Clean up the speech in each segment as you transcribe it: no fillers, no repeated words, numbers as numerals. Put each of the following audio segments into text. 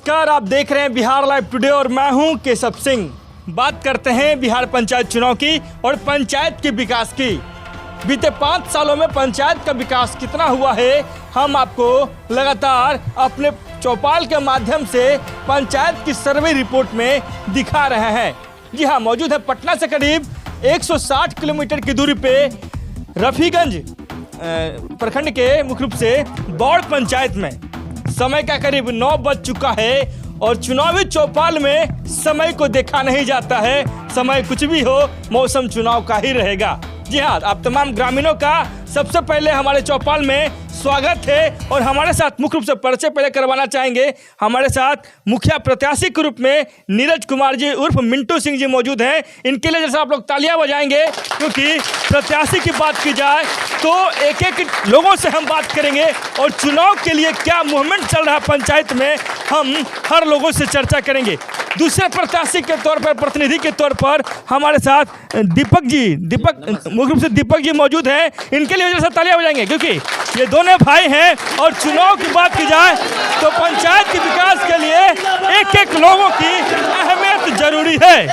नमस्कार, आप देख रहे हैं बिहार लाइव टुडे और मैं हूं केशव सिंह। बात करते हैं बिहार पंचायत चुनाव की और पंचायत के विकास की। बीते 5 सालों में पंचायत का विकास कितना हुआ है, हम आपको लगातार अपने चौपाल के माध्यम से पंचायत की सर्वे रिपोर्ट में दिखा रहे हैं। जी हाँ, मौजूद है पटना से करीब 160 किलोमीटर की दूरी पे रफीगंज प्रखंड के मुख्य रूप से बौड़ पंचायत में। समय का करीब 9 बज चुका है और चुनावी चौपाल में समय को देखा नहीं जाता है। समय कुछ भी हो, मौसम चुनाव का ही रहेगा। जी हाँ, आप तमाम ग्रामीणों का सबसे पहले हमारे चौपाल में स्वागत है और हमारे साथ मुख्य रूप से परिचय पहले करवाना चाहेंगे। हमारे साथ मुखिया प्रत्याशी के रूप में नीरज कुमार जी उर्फ मिंटू सिंह जी मौजूद हैं। इनके लिए जैसे आप लोग तालियां बजाएंगे, क्योंकि प्रत्याशी की बात की जाए तो एक एक लोगों से हम बात करेंगे और चुनाव के लिए क्या मूवमेंट चल रहा है पंचायत में, हम हर लोगों से चर्चा करेंगे। दूसरे प्रत्याशी के तौर पर, प्रतिनिधि के तौर पर हमारे साथ दीपक मुख्य रूप से दीपक जी मौजूद हैं। इनके लिए जैसे तालियां बजाएंगे, क्योंकि ये दोनों भाई हैं और चुनाव की बात की जाए तो पंचायत के विकास के लिए एक एक लोगों की अहमियत जरूरी है।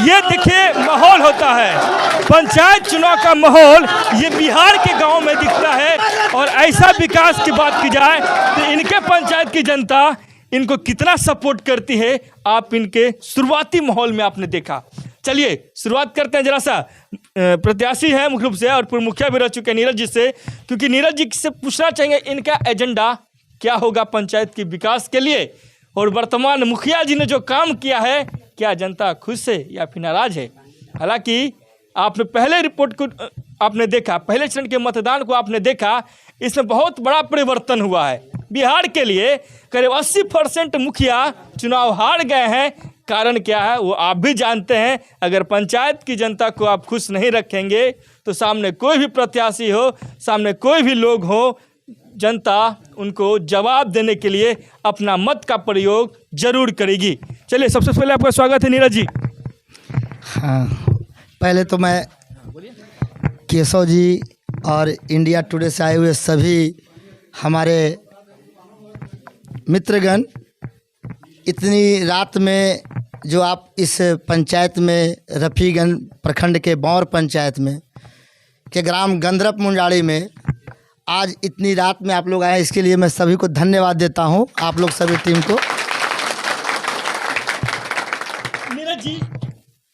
ये देखिए माहौल होता है, पंचायत चुनाव का माहौल ये बिहार के गांव में दिखता है। और ऐसा विकास की बात की जाए तो इनके पंचायत की जनता इनको कितना सपोर्ट करती है, आप इनके शुरुआती माहौल में आपने देखा। चलिए शुरुआत करते हैं। जरा सा प्रत्याशी है मुख्य रूप से और पूर्व मुखिया भी रह चुके हैं नीरज जी से, क्योंकि नीरज जी से पूछना चाहेंगे इनका एजेंडा क्या होगा पंचायत के विकास के लिए, और वर्तमान मुखिया जी ने जो काम किया है क्या जनता खुश है या फिर नाराज है। हालांकि आपने पहले रिपोर्ट को आपने देखा, पहले चरण के मतदान को आपने देखा, इसमें बहुत बड़ा परिवर्तन हुआ है। बिहार के लिए करीब 80% मुखिया चुनाव हार गए हैं। कारण क्या है वो आप भी जानते हैं। अगर पंचायत की जनता को आप खुश नहीं रखेंगे तो सामने कोई भी प्रत्याशी हो, सामने कोई भी लोग हो, जनता उनको जवाब देने के लिए अपना मत का प्रयोग जरूर करेगी। चलिए सबसे पहले आपका स्वागत है नीरज जी। हाँ, पहले तो मैं केशव जी और इंडिया टुडे से आए हुए सभी हमारे मित्रगण, इतनी रात में जो आप इस पंचायत में रफीगंज प्रखंड के बौर पंचायत में के ग्राम गंधरप मुंडाड़ी में आज इतनी रात में आप लोग आए, इसके लिए मैं सभी को धन्यवाद देता हूं, आप लोग सभी टीम को। नीरज जी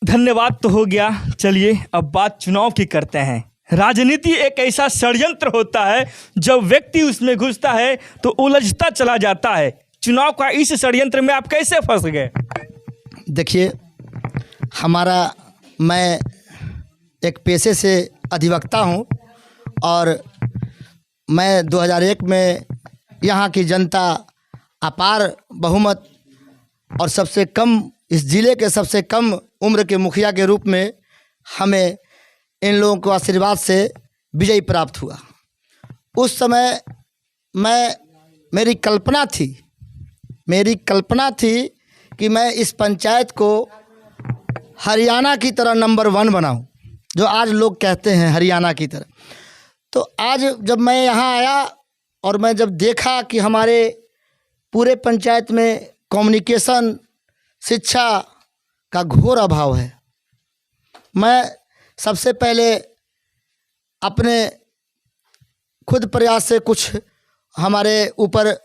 धन्यवाद तो हो गया। चलिए अब बात चुनाव की करते हैं। राजनीति एक ऐसा षड्यंत्र होता है, जब व्यक्ति उसमें घुसता है तो उलझता चला जाता है। चुनाव का इस षड्यंत्र में आप कैसे फंस गए? देखिए, मैं एक पेशे से अधिवक्ता हूं और मैं 2001 में यहाँ की जनता अपार बहुमत और सबसे कम, इस ज़िले के सबसे कम उम्र के मुखिया के रूप में हमें इन लोगों के आशीर्वाद से विजय प्राप्त हुआ। उस समय मेरी कल्पना थी कि मैं इस पंचायत को हरियाणा की तरह नंबर 1 बनाऊं, जो आज लोग कहते हैं हरियाणा की तरह। तो आज जब मैं यहाँ आया और मैं जब देखा कि हमारे पूरे पंचायत में कम्युनिकेशन, शिक्षा का घोर अभाव है, मैं सबसे पहले अपने खुद प्रयास से कुछ हमारे ऊपर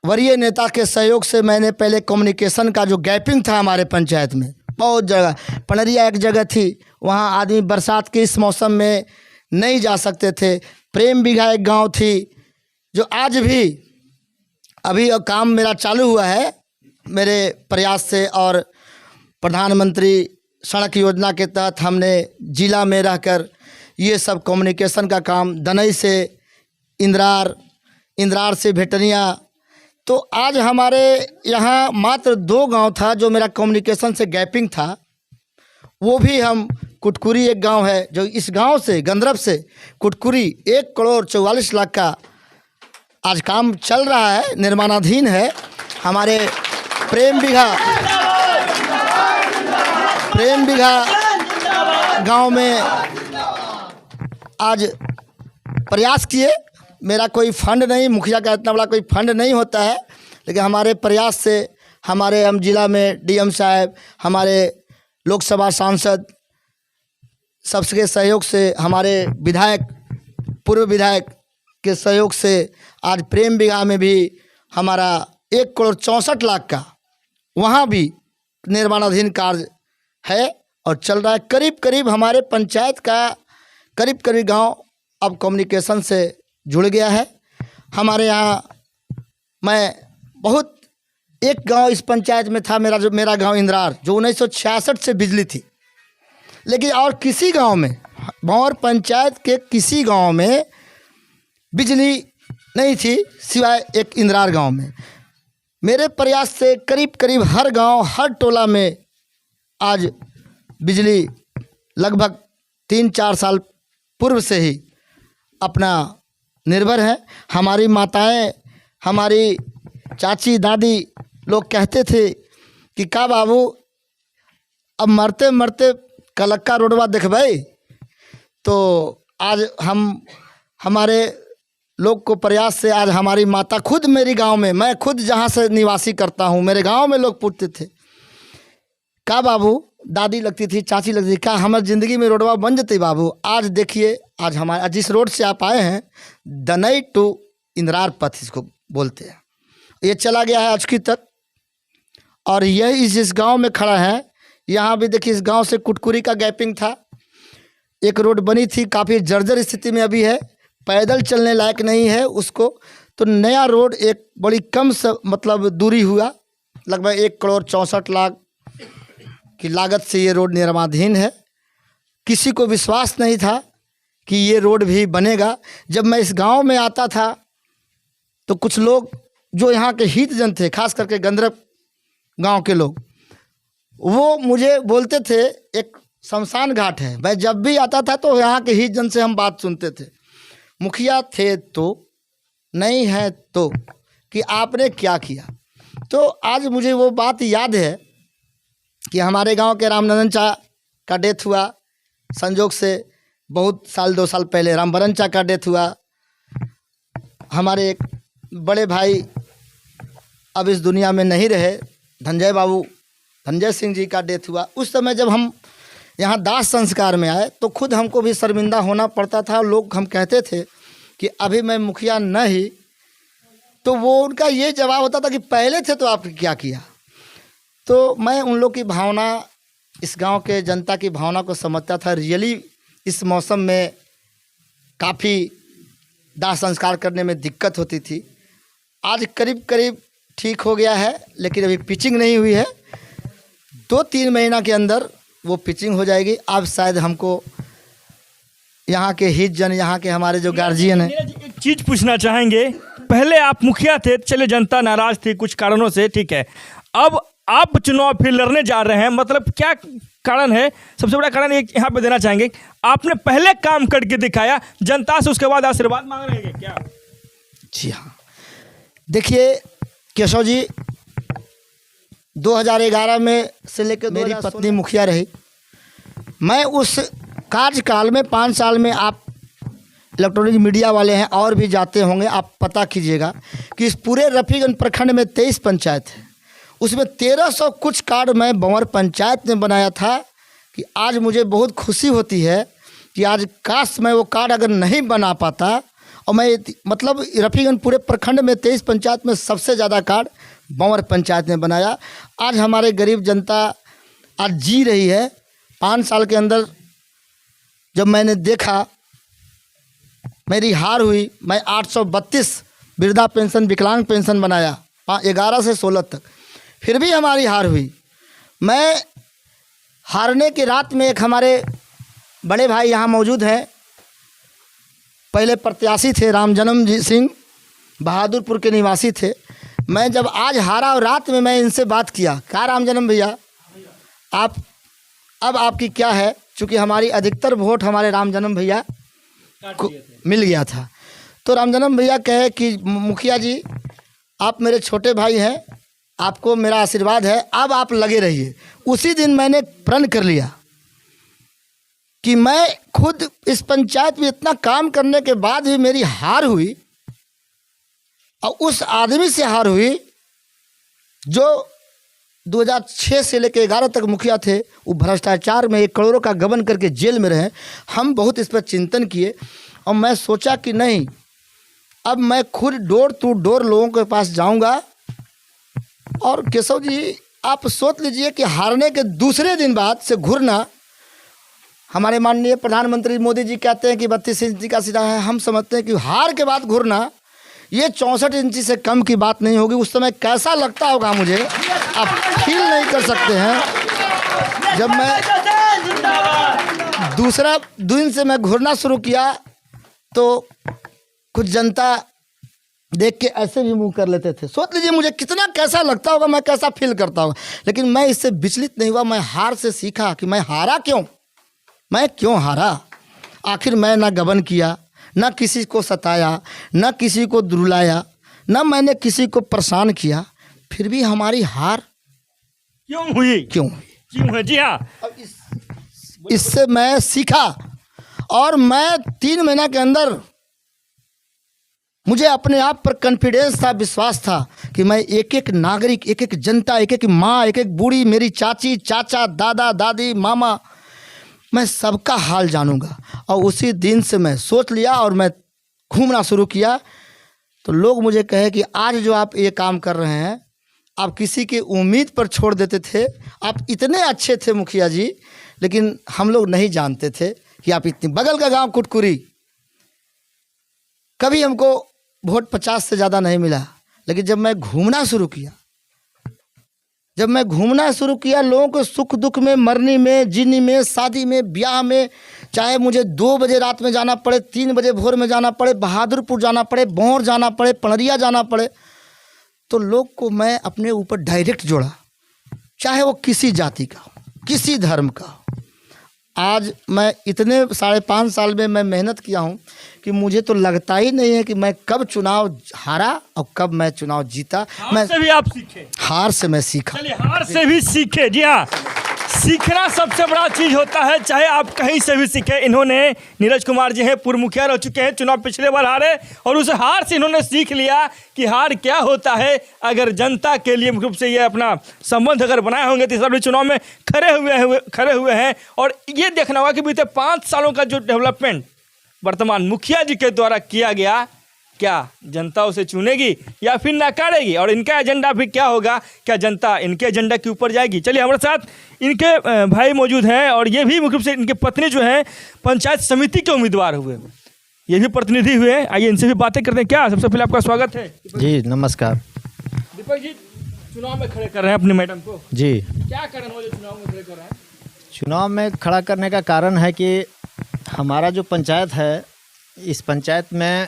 वरीय नेता के सहयोग से मैंने पहले कम्युनिकेशन का जो गैपिंग था हमारे पंचायत में, बहुत जगह, पनरिया एक जगह थी, वहाँ आदमी बरसात के इस मौसम में नहीं जा सकते थे। प्रेम बिघा एक गांव थी, जो आज भी अभी काम मेरा चालू हुआ है मेरे प्रयास से, और प्रधानमंत्री सड़क योजना के तहत हमने जिला में रहकर ये सब कम्युनिकेशन का काम, दनई से इंद्रार से भेटनिया, तो आज हमारे यहाँ मात्र 2 गांव था जो मेरा कम्युनिकेशन से गैपिंग था। वो भी हम, कुटकुरी एक गांव है जो इस गांव से, गंधरप से कुटकुरी 1 करोड़ 44 लाख का आज काम चल रहा है, निर्माणाधीन है। हमारे प्रेम बिघा गांव में आज प्रयास किए मेरा कोई फंड नहीं, मुखिया का इतना बड़ा कोई फंड नहीं होता है, लेकिन हमारे प्रयास से हमारे हम जिला में डीएम साहब, हमारे लोकसभा सांसद सबके सहयोग से, हमारे विधायक, पूर्व विधायक के सहयोग से आज प्रेम बिगहा में भी हमारा 1,64,00,000 का वहाँ भी निर्माणाधीन कार्य है और चल रहा है। करीब करीब हमारे पंचायत का करीब करीब गांव अब कम्युनिकेशन से जुड़ गया है। हमारे यहाँ मैं बहुत एक गांव इस पंचायत में था, मेरा गांव इंद्रार, जो 1966 से बिजली थी, लेकिन और किसी गांव में, भंवर पंचायत के किसी गांव में बिजली नहीं थी सिवाय एक इंद्रार गांव में। मेरे प्रयास से करीब करीब हर गांव, हर टोला में आज बिजली लगभग 3-4 साल पूर्व से ही अपना निर्भर है। हमारी माताएं, हमारी चाची दादी लोग कहते थे कि का बाबू अब मरते मरते कलक्का रोडवा देखबै। तो आज हमारे लोग को प्रयास से आज हमारी माता खुद मेरी गांव में, मैं खुद जहां से निवासी करता हूं, मेरे गांव में लोग पूछते थे का बाबू, दादी लगती थी, चाची लगती थी, क्या हमारी ज़िंदगी में रोडवा बन जती बाबू। आज देखिए, आज हमारे जिस रोड से आप आए हैं, दनई टू इंद्रार पथ इसको बोलते हैं, ये चला गया है अचकी तक। और यही जिस गांव में खड़ा है, यहाँ भी देखिए, इस गांव से कुटकुरी का गैपिंग था, एक रोड बनी थी, काफ़ी जर्जर स्थिति में अभी है, पैदल चलने लायक नहीं है उसको। तो नया रोड एक बड़ी कम से मतलब दूरी हुआ, लगभग 1,64,00,000 की लागत से ये रोड निर्माणाधीन है। किसी को विश्वास नहीं था कि ये रोड भी बनेगा। जब मैं इस गांव में आता था तो कुछ लोग जो यहाँ के हितजन थे, खास करके गंधर्व गांव के लोग, वो मुझे बोलते थे एक शमशान घाट है। मैं जब भी आता था तो यहाँ के हितजन से हम बात सुनते थे, मुखिया थे तो, नहीं है तो, कि आपने क्या किया। तो आज मुझे वो बात याद है कि हमारे गांव के रामनंदन चा का डेथ हुआ, संजोग से बहुत साल 2 साल पहले रामबरन चा का डेथ हुआ। हमारे एक बड़े भाई अब इस दुनिया में नहीं रहे, धनंजय बाबू, धनंजय सिंह जी का डेथ हुआ। उस समय जब हम यहाँ दाह संस्कार में आए तो खुद हमको भी शर्मिंदा होना पड़ता था। लोग हम कहते थे कि अभी मैं मुखिया नहीं, तो वो उनका ये जवाब होता था कि पहले थे तो आपने क्या किया। तो मैं उन लोग की भावना, इस गांव के जनता की भावना को समझता था। रियली इस मौसम में काफ़ी दाह संस्कार करने में दिक्कत होती थी। आज करीब करीब ठीक हो गया है, लेकिन अभी पिचिंग नहीं हुई है। 2-3 महीना के अंदर वो पिचिंग हो जाएगी। अब शायद हमको यहाँ के हित जन, यहाँ के हमारे जो गार्जियन हैं, एक चीज़ पूछना चाहेंगे। पहले आप मुखिया थे, चले जनता नाराज थी कुछ कारणों से, ठीक है, अब आप चुनाव फिर लड़ने जा रहे हैं, मतलब क्या कारण है? सबसे बड़ा कारण एक यहाँ पे देना चाहेंगे, आपने पहले काम करके दिखाया जनता से, उसके बाद आशीर्वाद मांग रहे हैं क्या? जी हाँ, देखिए केशव जी, 2011 में से लेकर मेरी पत्नी मुखिया रही। मैं उस कार्यकाल में 5 साल में, आप इलेक्ट्रॉनिक मीडिया वाले हैं और भी जाते होंगे, आप पता कीजिएगा कि इस पूरे रफीगंज प्रखंड में 23 पंचायत है, उसमें 1300 कुछ कार्ड मैं भंवर पंचायत में बनाया था। कि आज मुझे बहुत खुशी होती है कि आज काश मैं वो कार्ड अगर नहीं बना पाता, और मैं मतलब रफीगंज पूरे प्रखंड में 23 पंचायत में सबसे ज़्यादा कार्ड भंवर पंचायत में बनाया। आज हमारे गरीब जनता आज जी रही है। 5 साल के अंदर जब मैंने देखा, मेरी हार हुई, मैं 832 वृद्धा पेंशन, विकलांग पेंशन बनाया 11 से 16 तक, फिर भी हमारी हार हुई। मैं हारने की रात में, एक हमारे बड़े भाई यहाँ मौजूद हैं, पहले प्रत्याशी थे, रामजन्म जी सिंह, बहादुरपुर के निवासी थे। मैं जब आज हारा और रात में मैं इनसे बात किया, कहा रामजन्म भैया आप, अब आपकी क्या है, चूँकि हमारी अधिकतर वोट हमारे रामजन्म भैया को मिल गया था। तो रामजन्म भैया कहे कि मुखिया जी आप मेरे छोटे भाई हैं, आपको मेरा आशीर्वाद है, अब आप लगे रहिए। उसी दिन मैंने प्रण कर लिया कि मैं खुद इस पंचायत में इतना काम करने के बाद भी मेरी हार हुई, और उस आदमी से हार हुई जो 2006 से लेकर 11 तक मुखिया थे। वो भ्रष्टाचार में 1 करोड़ का गबन करके जेल में रहे। हम बहुत इस पर चिंतन किए और मैं सोचा कि नहीं, अब मैं खुद डोर टू डोर लोगों के पास जाऊंगा। और केशव जी, आप सोच लीजिए कि हारने के दूसरे दिन बाद से घुरना, हमारे माननीय प्रधानमंत्री मोदी जी कहते हैं कि 32 इंची का सीधा है। हम समझते हैं कि हार के बाद घुरना ये 64 इंची से कम की बात नहीं होगी। उस समय कैसा लगता होगा मुझे आप फील नहीं कर सकते हैं। जब मैं दूसरा दिन से मैं घुरना शुरू किया तो कुछ जनता देख के ऐसे भी मुंह कर लेते थे। सोच लीजिए मुझे कितना कैसा लगता होगा, मैं कैसा फील करता होगा। लेकिन मैं इससे विचलित नहीं हुआ। मैं हार से सीखा कि मैं हारा क्यों, मैं क्यों हारा। आखिर मैं ना गबन किया, ना किसी को सताया, ना किसी को दुर्लाया, ना मैंने किसी को परेशान किया। फिर भी हमारी हार क्यों हुई? क्यों है? जी हाँ। अब इससे मैं सीखा और मैं 3 महीना के अंदर मुझे अपने आप पर कॉन्फिडेंस था, विश्वास था कि मैं एक एक नागरिक, एक एक जनता, एक एक माँ, एक एक बूढ़ी, मेरी चाची, चाचा, दादा, दादी, मामा, मैं सबका हाल जानूंगा। और उसी दिन से मैं सोच लिया और मैं घूमना शुरू किया। तो लोग मुझे कहे कि आज जो आप ये काम कर रहे हैं, आप किसी की उम्मीद पर छोड़ देते थे। आप इतने अच्छे थे मुखिया जी, लेकिन हम लोग नहीं जानते थे कि आप इतनी। बगल का गांव कुटकुरी, कभी हमको वोट 50 से ज़्यादा नहीं मिला। लेकिन जब मैं घूमना शुरू किया, लोगों को सुख दुख में, मरने में, जीने में, शादी में, ब्याह में, चाहे मुझे 2 बजे रात में जाना पड़े, 3 बजे भोर में जाना पड़े, बहादुरपुर जाना पड़े, भौर जाना पड़े, पनरिया जाना पड़े, तो लोग को मैं अपने ऊपर डायरेक्ट जोड़ा, चाहे वो किसी जाति का हो, किसी धर्म का हो। आज मैं इतने 5.5 साल में मैं मेहनत किया हूँ कि मुझे तो लगता ही नहीं है कि मैं कब चुनाव हारा और कब मैं चुनाव जीता। हार से भी आप सीखे? हार से मैं सीखा। चलिए, हार से भी सीखे। जी हाँ, सीखना सबसे बड़ा चीज़ होता है, चाहे आप कहीं से भी सीखे। इन्होंने, नीरज कुमार जी हैं, पूर्व मुखिया रह चुके हैं, चुनाव पिछले बार हारे और उस हार से इन्होंने सीख लिया कि हार क्या होता है। अगर जनता के लिए मुख्य रूप से ये अपना संबंध अगर बनाए होंगे तो इस बार भी चुनाव में खड़े हुए हैं। और ये देखना होगा कि बीते 5 सालों का जो डेवलपमेंट वर्तमान मुखिया जी के द्वारा किया गया, क्या जनता उसे चुनेगी या फिर नकारेगी, और इनका एजेंडा भी क्या होगा, क्या जनता इनके एजेंडा के ऊपर जाएगी। चलिए, हमारे साथ इनके भाई मौजूद हैं और ये भी मुख्य रूप से इनके पत्नी जो हैं पंचायत समिति के उम्मीदवार हुए, ये भी प्रतिनिधि हुए। आइए इनसे भी बातें करते हैं। क्या सबसे पहले आपका स्वागत है जी। नमस्कार। दीपक जी, चुनाव में खड़े कर रहे हैं अपनी मैडम को जी। क्या कारण हो जो चुनाव में खड़े कर रहे हैं? चुनाव में खड़ा करने का कारण है कि हमारा जो पंचायत है, इस पंचायत में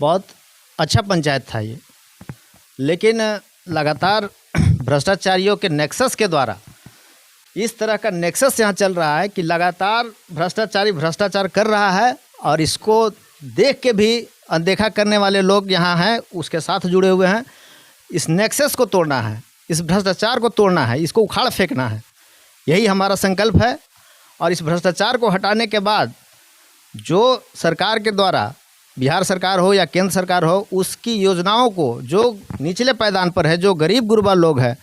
बहुत अच्छा पंचायत था ये, लेकिन लगातार भ्रष्टाचारियों के नेक्सस के द्वारा इस तरह का नेक्सस यहाँ चल रहा है कि लगातार भ्रष्टाचारी भ्रष्टाचार कर रहा है और इसको देख के भी अनदेखा करने वाले लोग यहाँ हैं, उसके साथ जुड़े हुए हैं। इस नेक्सस को तोड़ना है, इस भ्रष्टाचार को तोड़ना है, इसको उखाड़ फेंकना है, यही हमारा संकल्प है। और इस भ्रष्टाचार को हटाने के बाद जो सरकार के द्वारा, बिहार सरकार हो या केंद्र सरकार हो, उसकी योजनाओं को जो निचले पायदान पर है, जो गरीब गुरबा लोग हैं,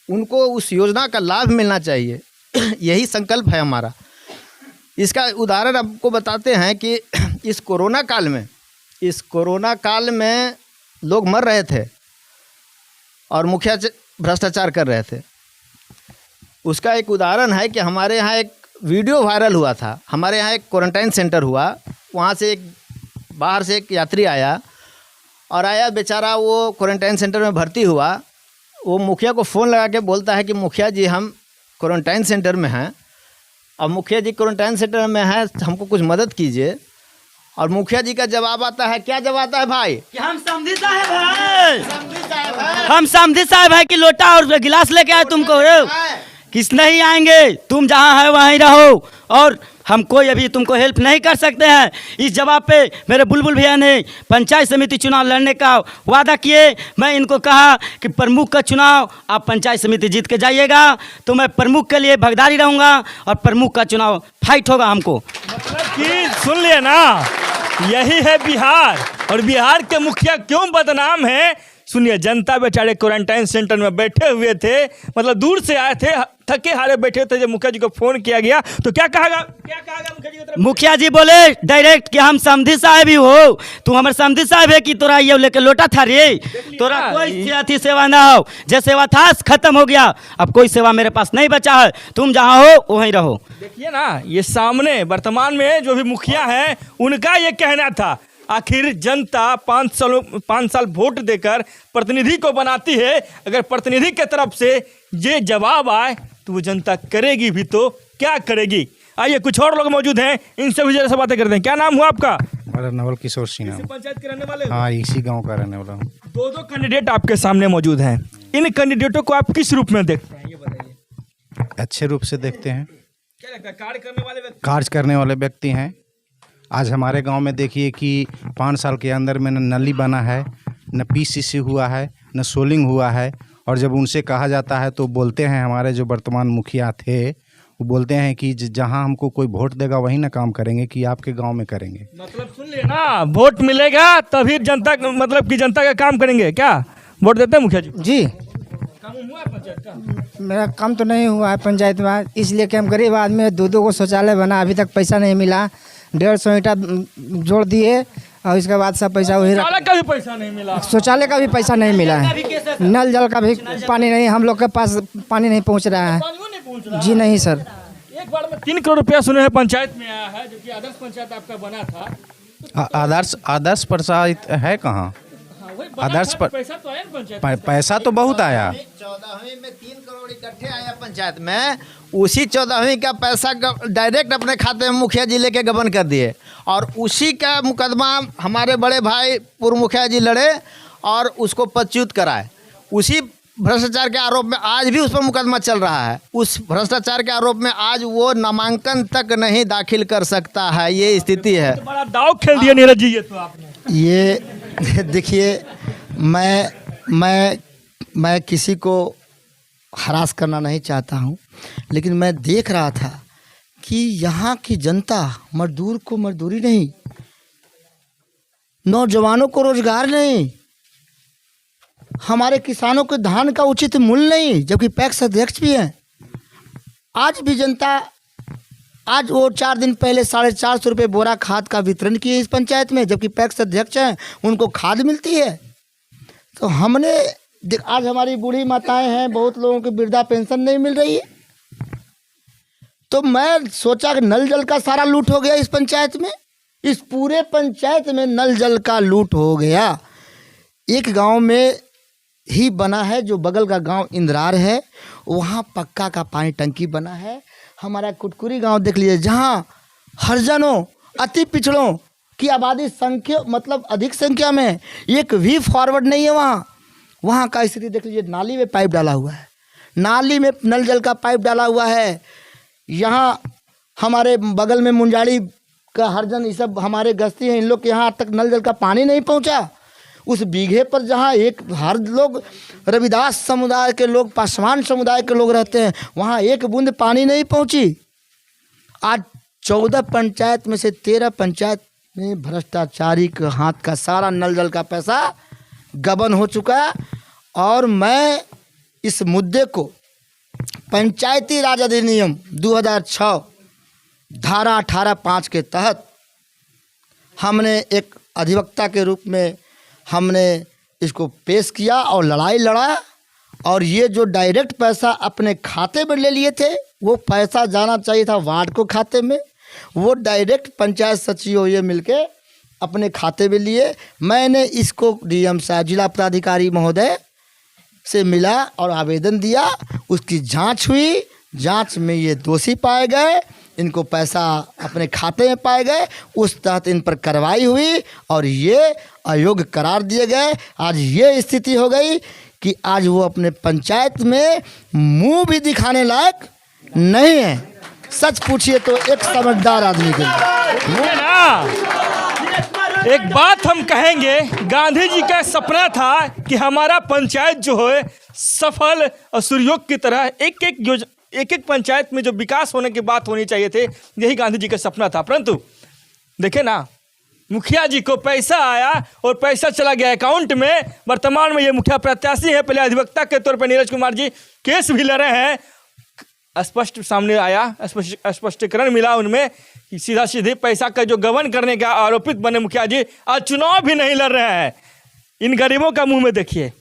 उनको उस योजना का लाभ मिलना चाहिए। यही संकल्प है हमारा। इसका उदाहरण आपको बताते हैं कि इस कोरोना काल में लोग मर रहे थे और मुखिया भ्रष्टाचार कर रहे थे। उसका एक उदाहरण है कि हमारे यहाँ एक वीडियो वायरल हुआ था। हमारे यहाँ एक क्वारंटाइन सेंटर हुआ, वहाँ से एक बाहर से एक यात्री आया बेचारा, वो क्वारंटाइन सेंटर में भर्ती हुआ। वो मुखिया को फ़ोन लगा के बोलता है कि मुखिया जी, हम क्वारंटाइन सेंटर में हैं। अब मुखिया जी क्वारंटाइन सेंटर में हैं, हमको कुछ मदद कीजिए। और मुखिया जी का जवाब आता है, क्या जवाब आता है भाई? कि हम समझी साहब है कि लोटा और गिलास लेके आए तुमको, किस नहीं आएंगे, तुम जहाँ है वहीं रहो और हम कोई अभी तुमको हेल्प नहीं कर सकते हैं। इस जवाब पे मेरे बुलबुल भैया ने पंचायत समिति चुनाव लड़ने का वादा किए। मैं इनको कहा कि प्रमुख का चुनाव आप पंचायत समिति जीत के जाइएगा, तो मैं प्रमुख के लिए भगदारी रहूँगा और प्रमुख का चुनाव फाइट होगा हमको। मतलब कि सुन लिए ना, यही है बिहार। और बिहार के मुखिया क्यों बदनाम है, सुनिए। जनता बेचारे क्वारंटाइन सेंटर में बैठे हुए थे, मतलब दूर से आए थे, थके हारे बैठे थे। जब मुखिया जी को फोन किया गया तो क्या कहा मुखिया जी की तरफ? मुखिया जी बोले डायरेक्ट कि हम समधी साहब ही हो, तू हमारे समधी साहब है कि तोरा ये लेके लोटा था रे, तोरा कोई अथी सेवा ना हो, जो सेवा था खत्म हो गया, अब कोई सेवा मेरे पास नहीं बचा है, तुम जहाँ हो वहीं रहो। देखिए ना, ये सामने वर्तमान में जो भी मुखिया हैं उनका ये कहना था। आखिर जनता 5 साल वोट देकर प्रतिनिधि को बनाती है, अगर प्रतिनिधि के तरफ से ये जवाब आए तो वो जनता करेगी भी तो क्या करेगी। आइए कुछ और लोग मौजूद हैं, इनसे भी जरा से बातें करते हैं। क्या नाम हुआ आपका? हमारा नवल किशोर सिंह इसी है। पंचायत के रहने वाले हो? हाँ, इसी गांव का रहने वाला हूँ। दो कैंडिडेट आपके सामने मौजूद हैं, इन कैंडिडेटों को आप किस रूप में देखते हैं, ये बताइए। अच्छे रूप से देखते हैं, क्या लगता है कार्य करने वाले व्यक्ति? कार्य करने वाले व्यक्ति हैं। आज हमारे गांव में देखिए कि 5 साल के अंदर में न नली बना है, न पीसीसी हुआ है, न सोलिंग हुआ है। और जब उनसे कहा जाता है तो बोलते हैं, हमारे जो वर्तमान मुखिया थे वो बोलते हैं कि जहां हमको कोई वोट देगा वहीं ना काम करेंगे, कि आपके गांव में करेंगे। मतलब सुन लिए ना, वोट मिलेगा तभी जनता, मतलब कि जनता का काम करेंगे। क्या वोट देते हैं मुखिया जी? जी, काम हुआ है पंचायत का? मेरा काम तो नहीं हुआ है पंचायत में, इसलिए कि हम गरीब आदमी है। 2 को शौचालय बना, अभी तक पैसा नहीं मिला। 150 ईंटा जोड़ दिए और इसके बाद सब पैसा वही रख। शौचालय का भी पैसा नहीं मिला। शौचालय का भी पैसा नहीं मिला है, नल जल का भी पानी नहीं, हम लोग के पास पानी नहीं पहुंच रहा है। पानी नहीं पहुंच रहा। जी नहीं सर। एक बार में 3 करोड़ रुपया सुने हैं पंचायत में आया है, जो कि आदर्श पंचायत आपका बना था। आदर्श पंचायत है कहाँ? हाँ, वही बना आदर्श था, पर- पैसा तो आया ना पंचायत। पैसा तो बहुत आया। 14वीं में 3 करोड़ इकट्ठे आया पंचायत में, उसी 14वीं का पैसा डायरेक्ट अपने खाते में मुखिया जी लेके गबन कर दिए। और उसी का मुकदमा हमारे बड़े भाई पूर्व मुखिया जी लड़े और उसको पदच्युत कराए। उसी भ्रष्टाचार के आरोप में आज भी उस पर मुकदमा चल रहा है। उस भ्रष्टाचार के आरोप में आज वो नामांकन तक नहीं दाखिल कर सकता है, ये स्थिति है। तो बड़ा दाव खेल दिया नीरज जी ये तो आपने। ये देखिए, मैं किसी को हरास करना नहीं चाहता हूँ, लेकिन मैं देख रहा था कि यहाँ की जनता मजदूर को मजदूरी नहीं, नौजवानों को रोजगार नहीं, हमारे किसानों को धान का उचित मूल्य नहीं, जबकि पैक्स अध्यक्ष भी हैं। आज भी जनता, आज वो 4 दिन पहले 450 रुपये बोरा खाद का वितरण किए इस पंचायत में, जबकि पैक्स अध्यक्ष हैं, उनको खाद मिलती है। तो हमने आज हमारी बूढ़ी माताएं हैं, बहुत लोगों को वृद्धा पेंशन नहीं मिल रही है। तो मैं सोचा कि नल जल का सारा लूट हो गया इस पंचायत में, इस पूरे पंचायत में नल जल का लूट हो गया। एक गांव में ही बना है, जो बगल का गांव इंद्रार है, वहाँ पक्का का पानी टंकी बना है। हमारा कुटकुरी गांव देख लीजिए, जहाँ हरजनों अति पिछड़ों की आबादी संख्या, मतलब अधिक संख्या में, एक भी फॉरवर्ड नहीं है। वहाँ का स्थिति देख लीजिए, नाली में पाइप डाला हुआ है, नाली में नल जल का पाइप डाला हुआ है। यहाँ हमारे बगल में मुंजाड़ी का हरजन, ये सब हमारे गस्ती हैं, इन लोग के यहाँ तक नल जल का पानी नहीं पहुँचा। उस बीघे पर जहाँ हर लोग रविदास समुदाय के लोग, पासवान समुदाय के लोग रहते हैं, वहाँ एक बूंद पानी नहीं पहुँची। आज 14 पंचायत में से 13 पंचायत में भ्रष्टाचारी के हाथ का सारा नल जल का पैसा गबन हो चुका है। और मैं इस मुद्दे को पंचायती राज अधिनियम 2006 धारा 18(5) के तहत हमने एक अधिवक्ता के रूप में हमने इसको पेश किया और लड़ाई लड़ा। और ये जो डायरेक्ट पैसा अपने खाते में ले लिए थे, वो पैसा जाना चाहिए था वार्ड को खाते में, वो डायरेक्ट पंचायत सचिव ये मिलके अपने खाते में लिए। मैंने इसको डीएम साहब, जिला पदाधिकारी महोदय से मिला और आवेदन दिया, उसकी जांच हुई, जांच में ये दोषी पाए गए, इनको पैसा अपने खाते में पाए गए, उस तहत इन पर कार्रवाई हुई और ये अयोग्य करार दिए गए। आज ये स्थिति हो गई कि आज वो अपने पंचायत में मुंह भी दिखाने लायक नहीं है। सच पूछिए तो एक समझदार आदमी के लिए। एक बात हम कहेंगे, गांधी जी का सपना था कि हमारा पंचायत जो है सफल और सूर्योग की तरह एक पंचायत में जो विकास होने की बात होनी चाहिए थे, यही गांधी जी का सपना था। परंतु देखे ना, मुखिया जी को पैसा आया और पैसा चला गया अकाउंट में। वर्तमान में ये मुखिया प्रत्याशी है, पहले अधिवक्ता के तौर पर नीरज कुमार जी केस भी लड़े हैं। स्पष्ट सामने आया, स्पष्टीकरण मिला उनमें कि सीधा सीधे पैसा का जो गबन करने का आरोपित बने मुखिया जी आज चुनाव भी नहीं लड़ रहे हैं। इन गरीबों का मुंह में देखिए,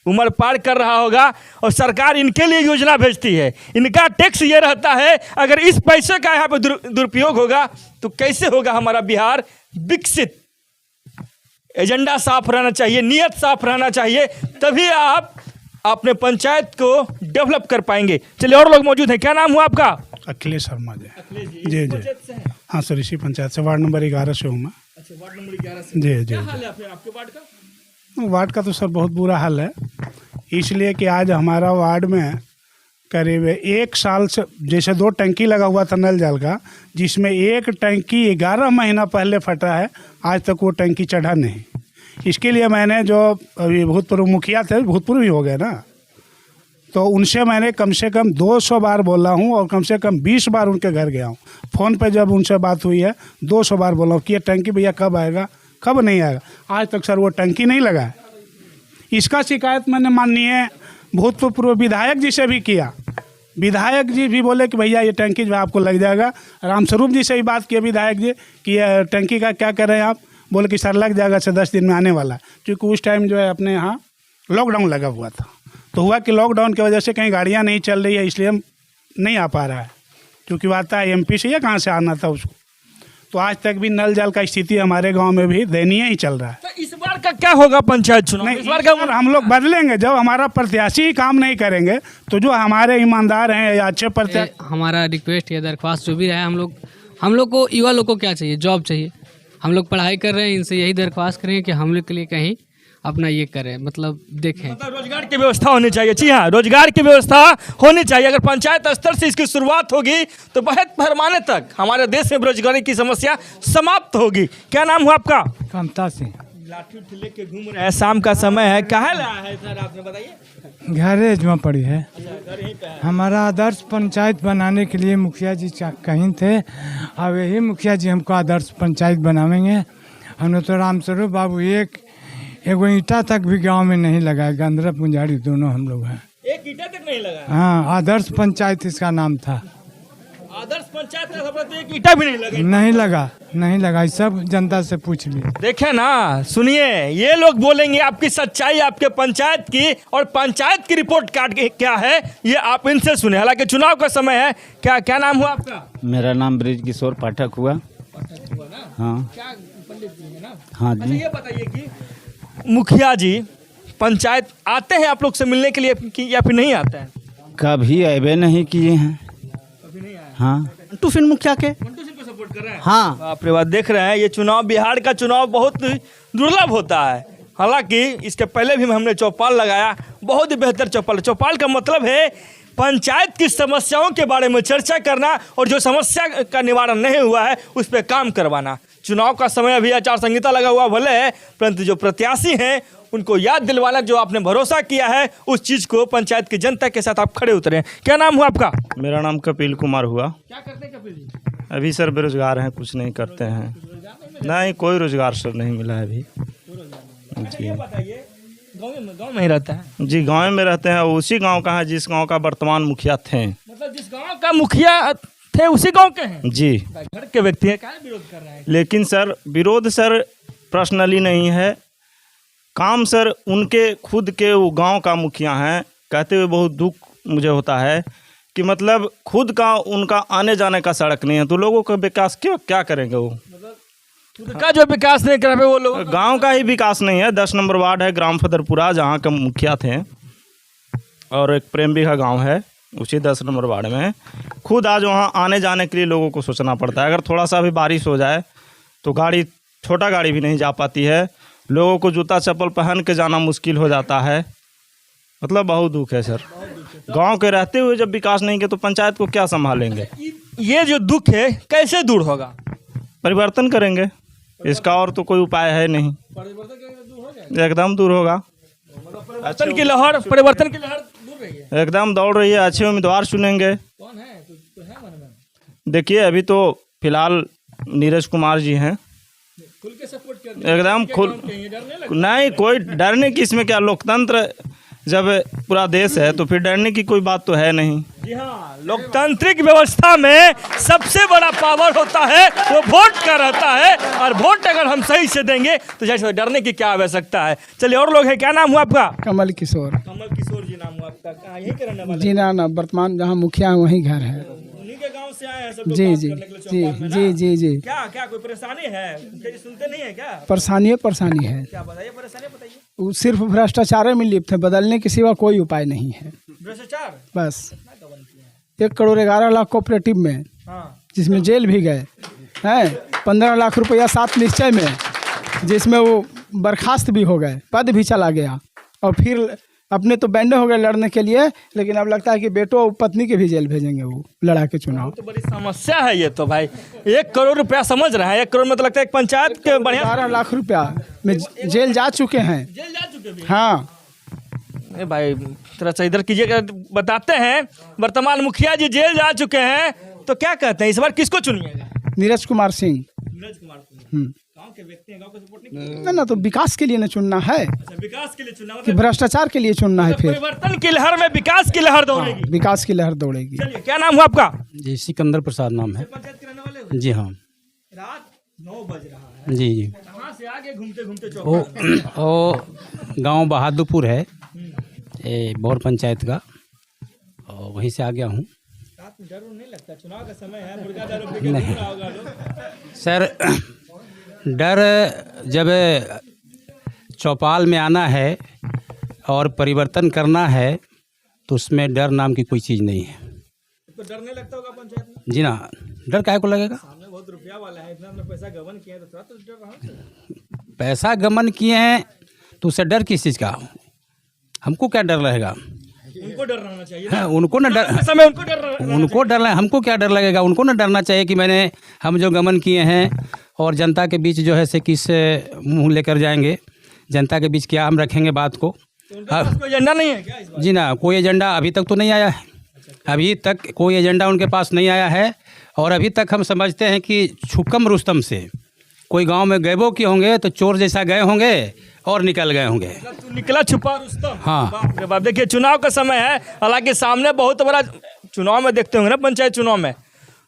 उम्र पार कर रहा होगा और सरकार इनके लिए योजना भेजती है। इनका टैक्स ये रहता है, अगर इस पैसे का यहाँ पे दुरुपयोग होगा तो कैसे होगा हमारा बिहार विकसित। एजेंडा साफ रहना चाहिए, नियत साफ रहना चाहिए, तभी आप अपने पंचायत को डेवलप कर पाएंगे। चलिए और लोग मौजूद हैं। क्या नाम हुआ आपका? अखिलेश शर्मा जी। जी। हाँ सर, इसी पंचायत से वार्ड नंबर 11 से हूँ मैं। अच्छा, वार्ड नंबर 11 से। जी। क्या हाल है आपके वार्ड का? वार्ड का तो सर बहुत बुरा हाल है, इसलिए कि आज हमारा वार्ड में करीब 1 साल से जैसे 2 टंकी लगा हुआ था नल जल का, जिसमें एक टंकी 11 महीना पहले फटा है, आज तक वो टंकी चढ़ा नहीं। इसके लिए मैंने जो अभी भूतपूर्व मुखिया थे, भूतपूर्व ही हो गए ना, तो उनसे मैंने कम से कम 200 बार बोला हूँ और कम से कम 20 बार उनके घर गया हूँ। फ़ोन पे जब उनसे बात हुई है 200 बार बोला हूँ कि ये टंकी भैया कब आएगा, कब नहीं आएगा। आज तक सर वो टंकी नहीं लगा है। इसका शिकायत मैंने माननीय भूतपूर्व विधायक जी से भी किया। विधायक जी भी बोले कि भैया ये टंकी जो आपको लग जाएगा। रामस्वरूप जी से भी बात किया विधायक जी कि ये टंकी का क्या कर रहे हैं आप, बोले कि सर लग जाएगा, सर 10 दिन में आने वाला है। क्योंकि उस टाइम जो है अपने यहाँ लॉकडाउन लगा हुआ था, तो हुआ कि लॉकडाउन की वजह से कहीं गाड़ियाँ नहीं चल रही है, इसलिए नहीं आ पा रहा है। क्योंकि वो आता है MP से, या कहाँ से आना था उसको। तो आज तक भी नल जल का स्थिति हमारे गांव में भी दयनीय ही चल रहा है। तो इस बार का क्या होगा पंचायत चुनाव? नहीं, इस बार का हम लोग बदलेंगे। जब हमारा प्रत्याशी ही काम नहीं करेंगे तो जो हमारे ईमानदार हैं या अच्छे प्रत्याशी। हमारा रिक्वेस्ट या दरख्वास्त जो भी रहा है, हम लोग को युवा लोग को क्या चाहिए, जॉब चाहिए। हम लोग पढ़ाई कर रहे हैं, इनसे यही दरख्वास्त करेंगे कि हम लोग के लिए कहीं अपना ये करें, मतलब देखें। मतलब रोजगार की व्यवस्था होनी चाहिए। जी हाँ, रोजगार की व्यवस्था होनी चाहिए। अगर पंचायत स्तर से इसकी शुरुआत होगी तो बहुत पैमाने तक हमारे देश में बेरोजगारी की समस्या समाप्त होगी। क्या नाम हुआ आपका? कमता सिंह। लाठी उठी लेके घूम रहे हैं, शाम का समय है, कहाँ लाया है सर आपने बताइए? घरेज में पड़ी है। हमारा आदर्श पंचायत बनाने के लिए मुखिया जी कहीं थे, अब यही मुखिया जी हमको आदर्श पंचायत बनावेंगे। हमने तो रामस्वरूप बाबू एगो ईंटा तक भी गांव में नहीं लगा है। गंदरा पुंजारी दोनों हम लोग हैं। एक ईंटा तक नहीं लगा? हाँ, आदर्श पंचायत इसका नाम था। आदर्श पंचायत का सब तो एक ईंटा भी नहीं लगा? नहीं लगा। सब जनता से पूछ लिया। देखे ना, सुनिए, ये लोग बोलेंगे आपकी सच्चाई आपके पंचायत की, और पंचायत की रिपोर्ट कार्ड क्या है ये आप इनसे सुने। हालांकि चुनाव का समय है। क्या नाम हुआ आपका? मेरा नाम ब्रिज किशोर पाठक हुआ। हाँ। क्या पंडित जी है ना? हाँ अच्छा, जी। ये बताइए कि मुखिया जी पंचायत आते हैं आप लोग से मिलने के लिए या फिर नहीं आते हैं? कभी अबे नहीं किए हैं। कभी नहीं आए? हाँ। मंटू सिंह मुखिया के। मंटू सिंह को सपोर्ट कर रहे हैं? हाँ। बाप रे बाप, देख रहे हैं ये चुनाव, बिहार का चुनाव बहुत दुर्लभ होता है। हालांकि इसके पहले भी हमने चौपाल लगाया, बहुत ही बेहतर चौपाल। चौपाल का मतलब है पंचायत की समस्याओं के बारे में चर्चा करना और जो समस्या का निवारण नहीं हुआ है उस पर काम करवाना। चुनाव का समय अभी आचार संहिता लगा हुआ भले है, परंतु जो प्रत्याशी हैं उनको याद दिलवाना, जो आपने भरोसा किया है उस चीज़ को पंचायत की जनता के साथ आप खड़े उतरे। क्या नाम हुआ आपका? मेरा नाम कपिल कुमार हुआ। क्या करते हैं कपिल जी? अभी सर बेरोजगार हैं, कुछ नहीं करते हैं। नहीं, कोई रोजगार सर नहीं मिला है अभी। जी बताइए, गाँव में ही रहता है? जी, गांव में रहते हैं। उसी गांव का है जिस गांव का वर्तमान मुखिया थे। मतलब जिस गांव का मुखिया थे उसी गांव के हैं? जी। घर के व्यक्ति हैं, क्या विरोध कर रहे हैं? लेकिन सर विरोध सर पर्सनली नहीं है, काम सर उनके खुद के वो गांव का मुखिया हैं। कहते हुए बहुत दुख मुझे होता है कि मतलब खुद का उनका आने जाने का सड़क नहीं है, तो लोगों का विकास क्या करेंगे वो? खुद का जो विकास नहीं कर रहे वो लोग, गांव का ही विकास नहीं है। 10 नंबर वार्ड है ग्राम फदरपुरा, जहाँ के मुखिया थे, और एक प्रेमबी का गाँव है उसी 10 नंबर वार्ड में। खुद आज वहाँ आने जाने के लिए लोगों को सोचना पड़ता है। अगर थोड़ा सा भी बारिश हो जाए तो गाड़ी, छोटा गाड़ी भी नहीं जा पाती है। लोगों को जूता चप्पल पहन के जाना मुश्किल हो जाता है। मतलब बहुत दुख है सर। गांव के रहते हुए जब विकास नहीं किया तो पंचायत को क्या संभालेंगे? ये जो दुख है कैसे दूर होगा? परिवर्तन करेंगे, इसका और तो कोई उपाय है नहीं। एकदम दूर होगा। परिवर्तन की लहर दूर रही है, एकदम दौड़ रही है। अच्छे उम्मीदवार चुनेंगे। कौन है? तो है मन में। देखिए, अभी तो फिलहाल नीरज कुमार जी हैं, खुल के सपोर्ट कर एकदम खुल नहीं, कोई डरने की इसमें क्या, लोकतंत्र जब पूरा देश है तो फिर डरने की कोई बात तो है नहीं। जी हाँ, लोकतांत्रिक व्यवस्था में सबसे बड़ा पावर होता है वो वोट का रहता है, और वोट अगर हम सही से देंगे तो जैसे डरने की क्या आवश्यकता है। चलिए और लोग हैं, क्या नाम हुआ आपका? कमल किशोर। कमल किशोर जी नाम हुआ आपका, कहाँ यहीं के रहने वाले? जी ना, वर्तमान जहाँ मुखिया है वहीं घर है। उन्हीं के गांव से आए हैं सब लोग जी बात जी करने के लिए जी चौपाल में ना? जी जी जी। क्या क्या कोई परेशानी है? मुखिया जी सुनते नहीं है क्या? परेशानी है। क्या बताइए परेशानी, बताइए। वो सिर्फ भ्रष्टाचार में लिप्त है, बदलने के सिवा कोई उपाय नहीं है। भ्रष्टाचार बस 1,11,00,000 कोऑपरेटिव में, हाँ जिसमें जेल भी गए हैं, 15 लाख रुपया 7 निश्चय में, जिसमें वो बर्खास्त भी हो गए, पद भी चला गया, और फिर अपने तो बैंडे हो गए लड़ने के लिए, लेकिन अब लगता है कि बेटो और पत्नी के भी जेल भेजेंगे वो लड़ा के चुनाव। तो बड़ी समस्या है ये तो भाई। 1 करोड़ रुपया समझ रहे हैं, 1 करोड़ में तो लगता है एक पंचायत के बढ़िया 12 लाख रुपया में जेल जा चुके हैं। जेल जा चुके भी। हाँ ए भाई थोड़ा सा इधर कीजिएगा, बताते हैं वर्तमान मुखिया जी जेल जा चुके हैं, तो क्या कहते हैं इस बार किसको चुनिएगा? नीरज कुमार सिंह। नीरज कुमार सिंह गांव के व्यक्ति हैं, गांव को सपोर्ट नहीं ना तो विकास के लिए न चुनना है, अच्छा विकास के लिए चुना, कि भ्रष्टाचार के लिए चुनना है। फिर परिवर्तन की लहर में विकास की लहर दौड़ेगी। विकास की लहर दौड़ेगी। चलिए क्या नाम हुआ आपका? जी सिकंदर प्रसाद नाम है। पंचायत के रहने वाले हो? जी हाँ। रात 9 बज रहा है, जी जी। कहाँ से आगे घूमते घूमते चौक? ओ गांव बहादुरपुर है, ये बौर पंचायत का, और वहीं से आ गया हूँ। रात में डर नहीं लगता? चुनाव का समय है, मुर्गा दारू पी के घूम रहा होगा लोग। सर डर जब चौपाल में आना है और परिवर्तन करना है तो उसमें डर नाम की कोई चीज़ नहीं है। तो डर नहीं लगता होगा पंचायत में? जी ना, डर काहे को लगेगा? सामने बहुत रुपया वाला है, इतना पैसा गबन किया तो थोड़ा तो डर रहा। पैसा गमन किए हैं तो उससे डर किस चीज़ का? हमको क्या डर रहेगा? उनको डर रहना चाहिए। हाँ, उनको ना डर, समय उनको डर रहना उनको डर लगे, हमको क्या डर लगेगा? उनको ना डरना चाहिए कि हम जो गमन किए हैं और जनता के बीच जो है से किस मुंह लेकर जाएंगे, जनता के बीच क्या हम रखेंगे बात को। कोई एजेंडा नहीं है क्या इस बार? जी ना, कोई एजेंडा अभी तक तो नहीं आया है, अभी तक कोई एजेंडा उनके पास नहीं आया है। और अभी तक हम समझते हैं कि छुकम रुस्तम से कोई गांव में गैबो किए होंगे तो चोर जैसा गए होंगे और निकल गए होंगे। तू निकला छुपा रुस्तम। हाँ। बाप रे बाप। देखिए चुनाव का समय है, हालांकि सामने बहुत बड़ा चुनाव में देखते होंगे ना पंचायत चुनाव में,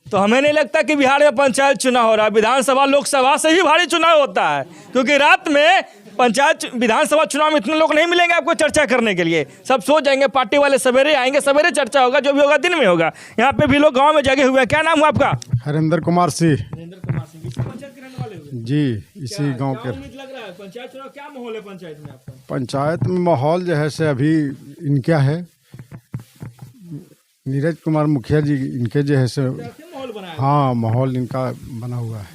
तो हमें नहीं लगता कि बिहार में पंचायत चुनाव हो रहा है। विधानसभा लोकसभा से ही भारी चुनाव होता है, क्योंकि रात में पंचायत विधानसभा चुनाव में इतने लोग नहीं मिलेंगे आपको चर्चा करने के लिए। सब सो जाएंगे, पार्टी वाले सवेरे आएंगे, सवेरे चर्चा होगा, जो भी होगा दिन में होगा। यहाँ पे भी लोग गांव में जगे हुए हैं। क्या नाम हुआ आपका? हरिंदर कुमार सिंह। पंचायत के रहने वाले हो? जी, इसी गांव के। लग रहा है पंचायत चुनाव, क्या माहौल है पंचायत में आपका? पंचायत में माहौल जो है से अभी इनका है, नीरज कुमार मुखिया जी इनके जो है से, माहौल बनाया? हाँ माहौल इनका बना हुआ है।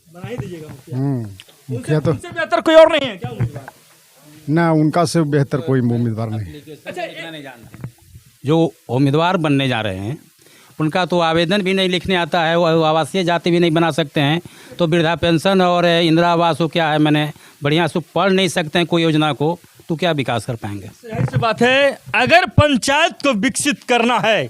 बना ही दीजिएगा मुखिया। मुखिया तो उनसे बेहतर कोई और नहीं है क्या उम्मीदवार? ना, उनका से बेहतर कोई उम्मीदवार नहीं। अच्छा, जो उम्मीदवार बनने जा रहे हैं उनका तो आवेदन भी नहीं लिखने आता है, वो आवासीय जाति भी नहीं बना सकते हैं, तो वृद्धा पेंशन और इंदिरा आवास हो क्या है, बढ़िया से पढ़ नहीं सकते हैं कोई योजना को, तो क्या विकास कर पाएंगे? सही सी बात है। अगर पंचायत को विकसित करना है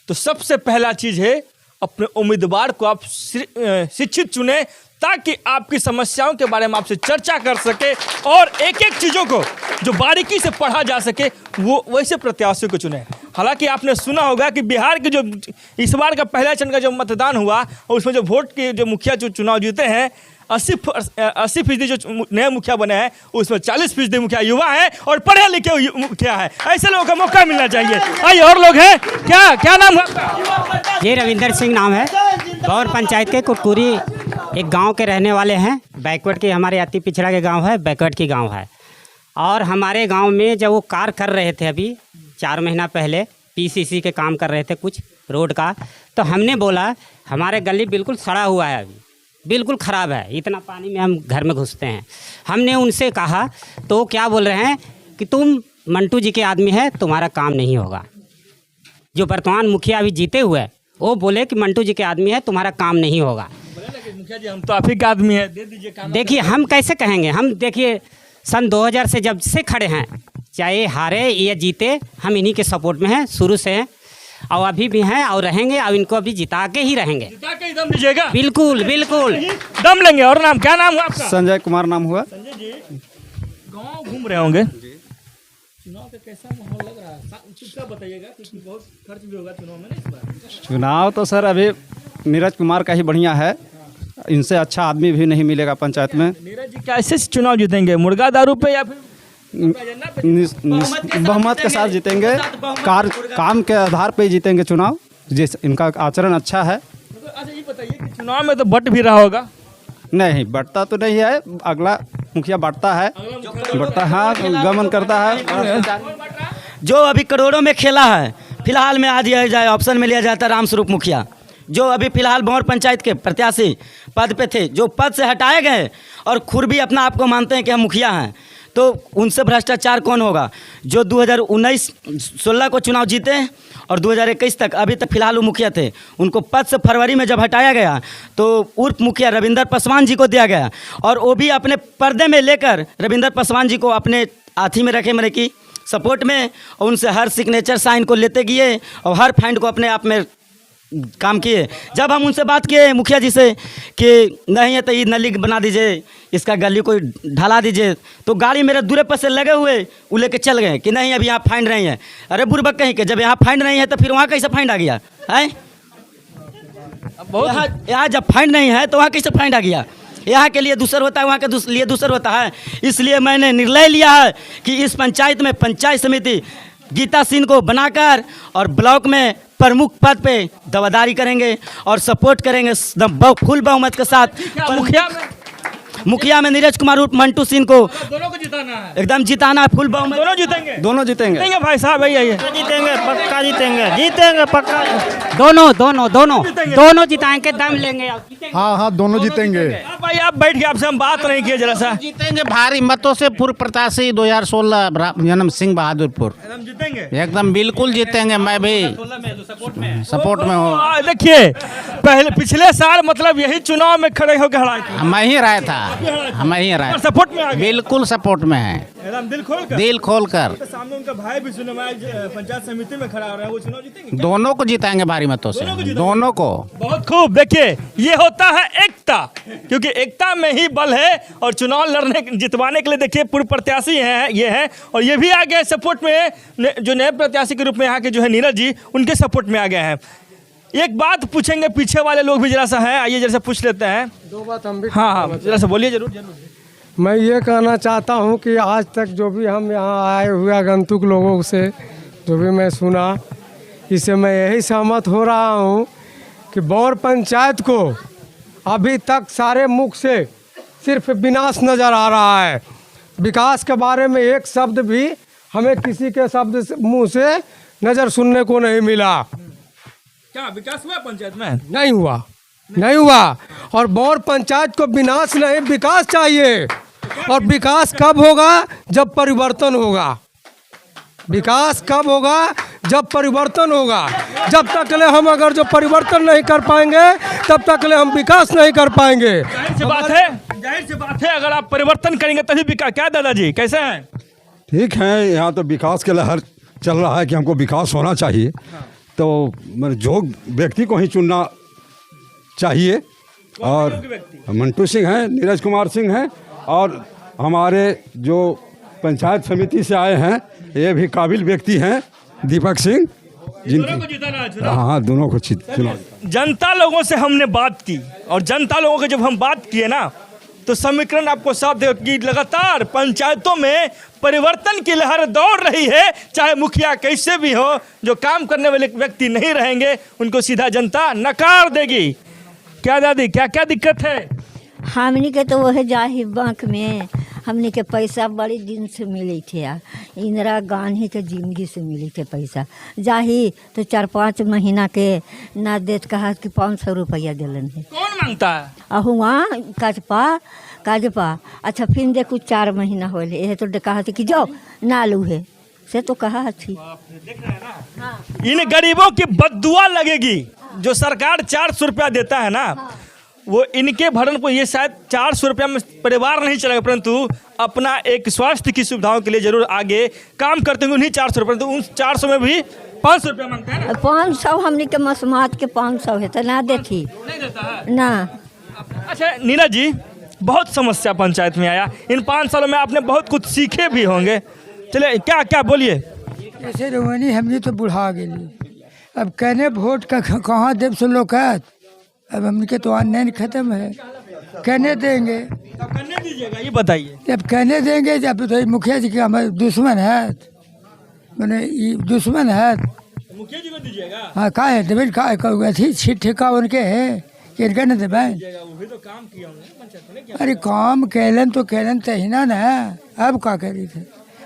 तो सबसे पहला चीज है अपने उम्मीदवार को आप शिक्षित चुने, ताकि आपकी समस्याओं के बारे में आपसे चर्चा कर सके और एक एक चीज़ों को जो बारीकी से पढ़ा जा सके वो वैसे प्रत्याशियों को चुने। हालांकि आपने सुना होगा कि बिहार के जो इस बार का पहला चरण का जो मतदान हुआ और उसमें जो वोट के जो मुखिया जो चुनाव जीते हैं 80% जो नए मुखिया बने हैं उसमें 40% मुखिया युवा है और पढ़े लिखे मुखिया है। ऐसे लोगों का मौका मिलना चाहिए। आइए और लोग हैं, क्या नाम है? ये रविंदर सिंह नाम है, बौर पंचायत के कुटकुरी एक गांव के रहने वाले हैं। बैकवर्ड के, हमारे अति पिछड़ा के गांव है, बैकवर्ड की गांव है। और हमारे गांव में जब वो कार्य कर रहे थे अभी 4 महीना पहले, पीसीसी के काम कर रहे थे कुछ रोड का, तो हमने बोला हमारे गली बिल्कुल सड़ा हुआ है, अभी बिल्कुल ख़राब है, इतना पानी में हम घर में घुसते हैं। हमने उनसे कहा तो क्या बोल रहे हैं कि तुम मंटू जी के आदमी है, तुम्हारा काम नहीं होगा। जो वर्तमान मुखिया अभी जीते हुए वो बोले कि मंटू जी के आदमी है, तुम्हारा काम नहीं होगा। मुखिया जी हम तो आप ही का आदमी है, दे दीजिए काम। देखिए हम कैसे कहेंगे, हम देखिए सन 2000 से जब से खड़े हैं, चाहे हारे या जीते हम इन्हीं के सपोर्ट में हैं शुरू से हैं। और अभी भी हैं और रहेंगे और इनको अभी जिता के ही रहेंगे। जिता के ही दम दीजिएगा? बिल्कुल बिल्कुल दम लेंगे। और नाम क्या नाम हुआ आपका? संजय कुमार नाम हुआ। संजय जी, गाँव घूम रहे होंगे, चुनाव का कैसा माहौल लग रहा है? चुपचाप बताइएगा क्योंकि बहुत खर्च भी होगा चुनाव में ना इस बार। चुनाव तो सर अभी नीरज कुमार का ही बढ़िया है, इनसे अच्छा आदमी भी नहीं मिलेगा पंचायत में। नीरज जी कैसे चुनाव जीतेंगे? मुर्गा दारू पे या फिर बहुमत के साथ जीतेंगे, काम के आधार पे जीतेंगे चुनाव, जिस इनका आचरण अच्छा है। अच्छा ये बताइए कि चुनाव में तो बट भी रहा होगा? नहीं बढ़ता तो नहीं है, अगला मुखिया बढ़ता है, हाँ गमन करता है। जो अभी करोड़ों में खेला है, फिलहाल में आ दिया जाए, ऑप्शन में लिया जाता है रामस्वरूप मुखिया, जो अभी फिलहाल भंवर पंचायत के प्रत्याशी पद पे थे, जो पद से हटाए गए और खुद भी अपना आपको मानते हैं कि हम मुखिया हैं, तो उनसे भ्रष्टाचार कौन होगा? जो 2019-16 को चुनाव जीते और 2021 तक अभी तक फिलहाल वो मुखिया थे, उनको पद से फरवरी में जब हटाया गया तो उर्फ मुखिया रविंदर पासवान जी को दिया गया, और वो भी अपने पर्दे में लेकर रविंदर पासवान जी को अपने हाथी में रखे मेरे की सपोर्ट में, और उनसे हर सिग्नेचर साइन को लेते गए और हर फाइंड को अपने आप में काम किए। जब हम उनसे बात किए मुखिया जी से कि नहीं है तो ये नली बना दीजिए, इसका गली को ढाला दीजिए, तो गाड़ी मेरे दूरे पर से लगे हुए वो लेके चल गए कि नहीं अभी यहाँ फाइंड नहीं है। अरे बुर्बक कहीं के, जब यहाँ फाइंड नहीं है तो फिर वहाँ कैसे फाइंड आ गया है? यहाँ जब फाइंड नहीं है तो वहाँ कैसे फाइंड आ गया? यहाँ के लिए दूसर होता है, वहाँ के लिए दूसर होता है। इसलिए मैंने निर्णय लिया है कि इस पंचायत में पंचायत समिति गीता सिंह को बनाकर और ब्लॉक में प्रमुख पद पे दावेदारी करेंगे और सपोर्ट करेंगे फुल बहुमत के साथ। मुखिया में नीरज कुमार उर्फ मंटू सिंह को दोनों को जिताना है, एकदम जिताना है, फुल बहुमत। दोनों जीतेंगे? दोनों जीतेंगे। जीतेंगे भाई साहब, भैया जीतेंगे, पक्का जीतेंगे, जीतेंगे पक्का। दोनों जिताएंगे, दम लेंगे। हाँ दोनों जीतेंगे। भाई आप बैठ के आपसे हम बात नहीं किए जरा सा। जीतेंगे भारी मतों से, पूर्व प्रत्याशी 2016 जन्म सिंह बहादुरपुर। एकदम जीतेंगे? एकदम बिल्कुल जीतेंगे। मैं भी सपोर्ट में हूँ। देखिए पहले पिछले साल मतलब यही चुनाव में खड़े होकर हरा, मैं ही रहा था, मैं ही रहा। सपोर्ट में आ गए? बिल्कुल सपोर्ट में है, एकदम दिल खोल कर। सामने उनका भाई भी पंचायत समिति में खड़ा हो रहा है, वो चुनाव जीतेंगे? दोनों को जिताएंगे भारी मतों से, दोनों को। बहुत खूब। देखिए ये होता है एकता, क्योंकि एकता में ही बल है। और चुनाव लड़ने जितवाने के लिए देखिए पूर्व प्रत्याशी हैं ये हैं, और ये भी आ गए सपोर्ट में, जो नए प्रत्याशी के रूप में यहाँ के जो है नीरज जी, उनके सपोर्ट में आ गए हैं। एक बात पूछेंगे, पीछे वाले लोग भी जरा सा है, आइए जरा सा पूछ लेते हैं। दो बात हम भी। हाँ जरा सा बोलिए। जरूर। मैं ये कहना चाहता हूँ कि आज तक जो भी हम यहाँ आए हुए आगंतुक लोगों से जो भी मैं सुना, इससे मैं यही सहमत हो रहा हूँ कि भंवर पंचायत को अभी तक सारे मुख से सिर्फ विनाश नज़र आ रहा है। विकास के बारे में एक शब्द भी हमें किसी के मुँह से नज़र सुनने को नहीं मिला। क्या विकास हुआ पंचायत में? नहीं हुआ। और भंवर पंचायत को विनाश नहीं, विकास चाहिए। और विकास कब होगा? जब परिवर्तन होगा। विकास कब होगा? जब परिवर्तन होगा। जब तक ले हम अगर जो परिवर्तन नहीं कर पाएंगे, तब तक ले हम विकास नहीं कर पाएंगे। जाहिर सी बात है, अगर आप परिवर्तन करेंगे तभी विकास। क्या दादाजी कैसे हैं? ठीक है, यहाँ तो विकास के लहर चल रहा है कि हमको विकास होना चाहिए, तो जो व्यक्ति को ही चुनना चाहिए। और मंटू सिंह हैं, नीरज कुमार सिंह हैं, और हमारे जो पंचायत समिति से आए हैं ये भी काबिल व्यक्ति हैं, दीपक सिंह, जिनकी हाँ दोनों को चुना। जनता लोगों से हमने बात की, और जनता लोगों के जब हम बात किए ना, तो समीकरण आपको साफ देखो कि लगातार पंचायतों में परिवर्तन की लहर दौड़ रही है। चाहे मुखिया कैसे भी हो, जो काम करने वाले व्यक्ति नहीं रहेंगे उनको सीधा जनता नकार देगी। क्या दादी, क्या क्या दिक्कत है? हमने के तो वह जाहि बैंक में हमने के पैसा बड़े दिन से मिले थे। इंदिरा गांधी के जिंदगी से मिले थे पैसा। जाही तो 4-5 महीना के ना देत कहा कि 500 रुपया दिलन है। कौन मांगता है? अहुआ काजपा। अच्छा फिर देखो 4 महीना हो ये तो कहा कि जाओ ना लू है से तो कहा थी। इन गरीबों की बद्दुआ लगेगी। जो सरकार 400 रुपया देता है ना, वो इनके भरण को, ये शायद 400 रुपया में परिवार नहीं चलेगा, परंतु अपना एक स्वास्थ्य की सुविधाओं के लिए जरूर आगे काम करते होंगे। उन्हीं 400 रुपये, तो उन 400 में भी 500 रुपया मांगते हैं ना? 500 हमने के मसमात के 500 है तो ना देती नहीं देता है ना। अच्छा नीरज जी, बहुत समस्या पंचायत में आया, इन 5 सालों में आपने बहुत कुछ सीखे भी होंगे, चलिए क्या क्या बोलिए। ऐसे रोहनी हमने तो बुढ़ा गई, अब कहने वोट का कहाँ देव से लोकात, अब हमके तो ऑनलाइन खत्म है, कहने देंगे अब करने दीजिएगा, ये बताइए। जब कहने देंगे जब तो मुखिया जी के हमारे दुश्मन है, मैंने ये दुश्मन है। मुखिया जी को दीजिएगा? हाँ का है देवे का अथी छिट ठेका उनके है कि इनका न देवे। वो भी तो काम किया होंगे पंचायत में, क्या? अरे काम कैलन तो कैलन तहीना ना, अब का करी थे,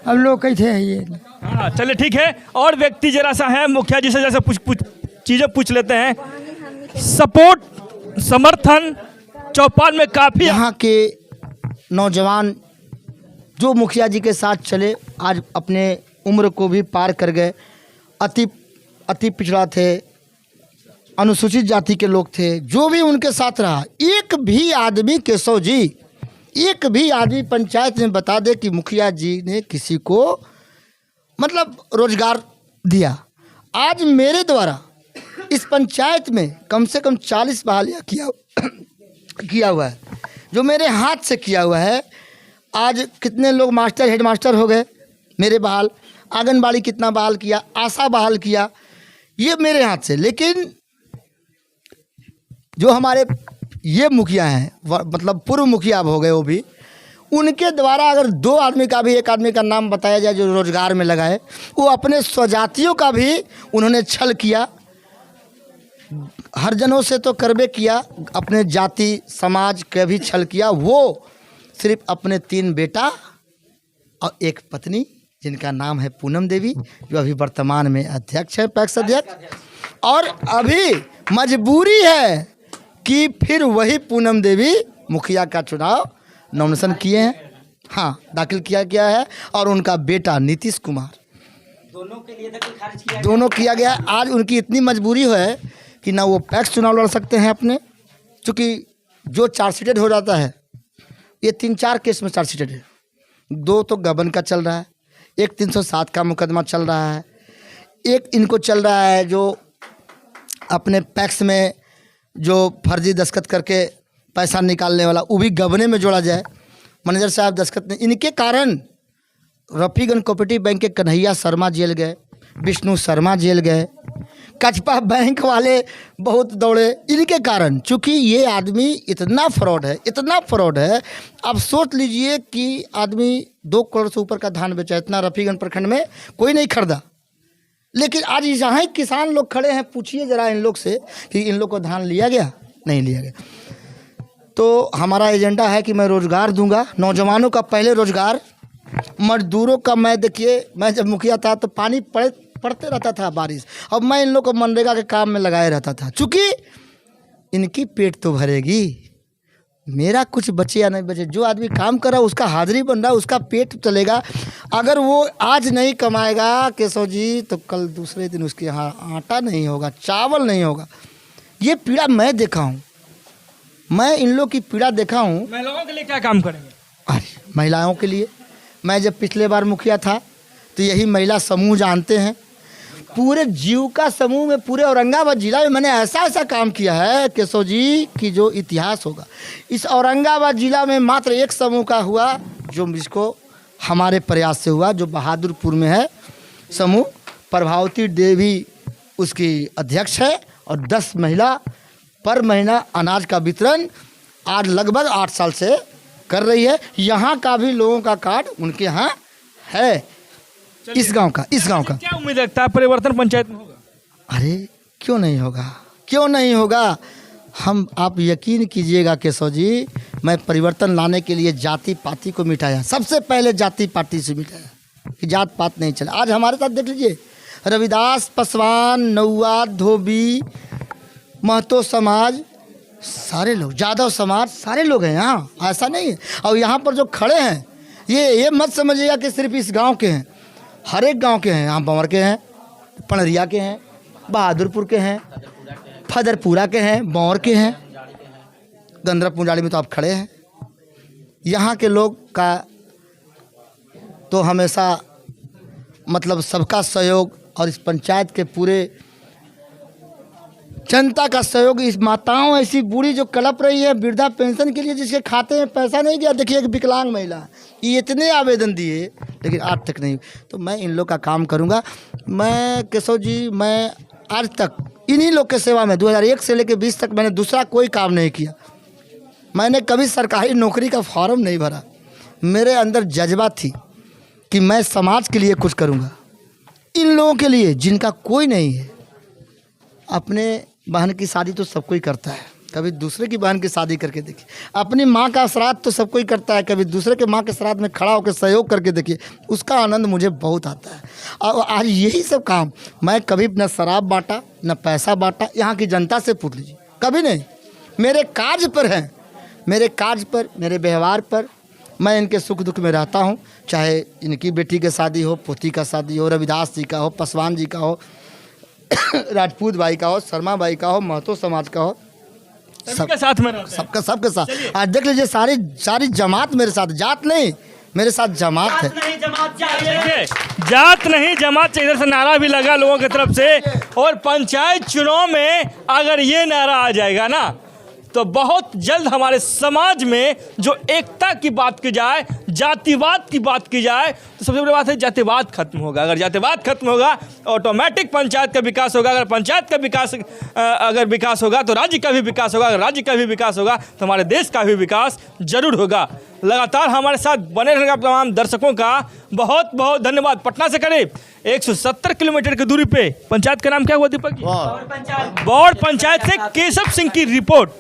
अब लोग कैसे है ये। हाँ चलिए ठीक है, और व्यक्ति जरा सा है मुखिया जी से जैसे कुछ चीज़ें पूछ लेते हैं। सपोर्ट समर्थन चौपाल में काफ़ी यहाँ के नौजवान जो मुखिया जी के साथ चले, आज अपने उम्र को भी पार कर गए, अति पिछड़ा थे, अनुसूचित जाति के लोग थे, जो भी उनके साथ रहा, एक भी आदमी केशव जी, एक भी आदमी पंचायत में बता दे कि मुखिया जी ने किसी को मतलब रोजगार दिया। आज मेरे द्वारा इस पंचायत में कम से कम 40 बहालियाँ किया हुआ है, जो मेरे हाथ से किया हुआ है। आज कितने लोग मास्टर हेड मास्टर हो गए मेरे बहाल, आंगनबाड़ी कितना बहाल किया, आशा बहाल किया, ये मेरे हाथ से। लेकिन जो हमारे ये मुखिया हैं, मतलब पूर्व मुखिया अब हो गए, वो भी उनके द्वारा अगर 2 आदमी का भी, 1 आदमी का नाम बताया जाए जो रोजगार में लगाए, वो अपने स्वजातियों का भी उन्होंने छल किया, हरजनों से तो करबे किया, अपने जाति समाज का भी छल किया। वो सिर्फ अपने 3 बेटा और 1 पत्नी, जिनका नाम है पूनम देवी, जो अभी वर्तमान में अध्यक्ष है, पैक्स अध्यक्ष, और अभी मजबूरी है कि फिर वही पूनम देवी मुखिया का चुनाव नॉमिनेशन किए हैं, हाँ दाखिल किया गया है, और उनका बेटा नीतीश कुमार, दोनों किया गया। आज उनकी इतनी मजबूरी है कि ना वो पैक्स चुनाव लड़ सकते हैं अपने, चूँकि जो चार्जशीटेड हो जाता है, ये 3-4 केस में चार्जशीटेड है, 2 तो गबन का चल रहा है, 1 307 का मुकदमा चल रहा है, 1 इनको चल रहा है जो अपने पैक्स में जो फर्जी दस्खत करके पैसा निकालने वाला, वो भी गबने में जोड़ा जाए। मैनेजर साहब दस्खत ने, इनके कारण रफीगंज कोऑपरेटिव बैंक के कन्हैया शर्मा जेल गए, विष्णु शर्मा जेल गए, कचपा बैंक वाले बहुत दौड़े इनके कारण। चूँकि ये आदमी इतना फ्रॉड है, इतना फ्रॉड है, आप सोच लीजिए कि आदमी 2 करोड़ से ऊपर का धान बेचा, इतना रफीगंज प्रखंड में कोई नहीं खरीदा। लेकिन आज यहाँ किसान लोग खड़े हैं, पूछिए ज़रा इन लोग से कि इन लोग को धान लिया गया, नहीं लिया गया। तो हमारा एजेंडा है कि मैं रोज़गार दूंगा, नौजवानों का पहले रोज़गार, मजदूरों का। मैं देखिए, मैं जब मुखिया था तो पानी पड़ते रहता था बारिश, अब मैं इन लोग को मनरेगा के काम में लगाए रहता था। चूँकि इनकी पेट तो भरेगी, मेरा कुछ बचे या नहीं बचे, जो आदमी काम कर रहा है उसका हाजिरी बन रहा है, उसका पेट चलेगा। अगर वो आज नहीं कमाएगा केशव जी, तो कल दूसरे दिन उसके यहाँ आटा नहीं होगा, चावल नहीं होगा। ये पीड़ा मैं देखा हूँ, मैं इन लोग की पीड़ा देखा हूँ। महिलाओं के लिए क्या काम करेंगे? अरे महिलाओं के लिए, मैं जब पिछले बार मुखिया था तो यही महिला समूह जानते हैं, पूरे जीविका समूह में पूरे औरंगाबाद जिला में मैंने ऐसा काम किया है केशव जी कि जो इतिहास होगा। इस औरंगाबाद जिला में मात्र 1 समूह का हुआ, जो जिसको हमारे प्रयास से हुआ, जो बहादुरपुर में है समूह, प्रभावती देवी उसकी अध्यक्ष है, और 10 महिला पर महीना अनाज का वितरण आज लगभग 8 साल से कर रही है। यहाँ का भी लोगों का कार्ड उनके यहाँ है, इस गांव का। क्या उम्मीद रखता है परिवर्तन पंचायत में होगा? अरे क्यों नहीं होगा, क्यों नहीं होगा। आप यकीन कीजिएगा केशव जी, मैं परिवर्तन लाने के लिए जाति पाति को मिटाया, सबसे पहले जाति पाति से मिटाया कि जात पात नहीं चला। आज हमारे साथ देख लीजिए, रविदास, पासवान, नौआ, धोबी, महतो समाज, सारे लोग, यादव समाज, सारे लोग हैं यहाँ, ऐसा नहीं है। और यहाँ पर जो खड़े हैं, ये मत समझिएगा कि सिर्फ इस गांव के हैं, हर एक गांव के हैं। यहाँ बंवर के हैं, पणरिया के हैं, बहादुरपुर के हैं, फदरपुरा के हैं, बंवर के हैं, गंदरा पुंजाड़ी में तो आप खड़े हैं। यहाँ के लोग का तो हमेशा मतलब सबका सहयोग और इस पंचायत के पूरे जनता का सहयोग, इस माताओं ऐसी बूढ़ी जो कलप रही है वृद्धा पेंशन के लिए, जिसके खाते में पैसा नहीं गया। देखिए एक विकलांग महिला, ये इतने आवेदन दिए लेकिन आज तक नहीं। तो मैं इन लोग का काम करूँगा। मैं केशव जी, मैं आज तक इन्हीं लोग के सेवा में 2001 से लेकर 20 तक मैंने दूसरा कोई काम नहीं किया। मैंने कभी सरकारी नौकरी का फॉर्म नहीं भरा। मेरे अंदर जज्बा थी कि मैं समाज के लिए कुछ करूँगा, इन लोगों के लिए जिनका कोई नहीं है। अपने बहन की शादी तो सब कोई करता है, कभी दूसरे की बहन की शादी करके देखिए। अपनी माँ का श्राद्ध तो सब कोई करता है, कभी दूसरे के माँ के श्राद्ध में खड़ा होकर सहयोग करके देखिए, उसका आनंद मुझे बहुत आता है। और आज यही सब काम मैं कभी न शराब बांटा, न पैसा बांटा। यहाँ की जनता से पूछ लीजिए, कभी नहीं। मेरे कार्य पर हैं, मेरे कार्य पर, मेरे व्यवहार पर मैं इनके सुख दुख में रहता हूँ। चाहे इनकी बेटी की शादी हो, पोती का शादी हो, रविदास जी का हो, पासवान जी का हो, राजपूत भाई का हो, शर्मा भाई का हो, महतो समाज का हो, सबके साथ में रहते हैं। सबके साथ। आज देख लीजिए सारी जमात मेरे साथ, जात नहीं, मेरे साथ जमात है। देखिए, जात नहीं जमात चाहिए, इधर से नारा भी लगा लोगों की तरफ से। और पंचायत चुनाव में अगर ये नारा आ जाएगा ना, तो बहुत जल्द हमारे समाज में जो एकता की बात की जाए, जातिवाद की बात की जाए, तो सबसे बड़ी बात है जातिवाद खत्म होगा। अगर जातिवाद खत्म होगा, ऑटोमेटिक पंचायत का विकास होगा। अगर पंचायत का विकास अगर विकास होगा तो राज्य का भी विकास होगा। अगर राज्य का भी विकास होगा तो हमारे देश का भी विकास जरूर होगा। लगातार हमारे साथ बने रहने का तमाम दर्शकों का बहुत बहुत धन्यवाद। पटना से करीब 170 किलोमीटर की दूरी पे पंचायत का नाम क्या हुआ दीपक जी? बौड़ पंचायत से केशव सिंह की रिपोर्ट।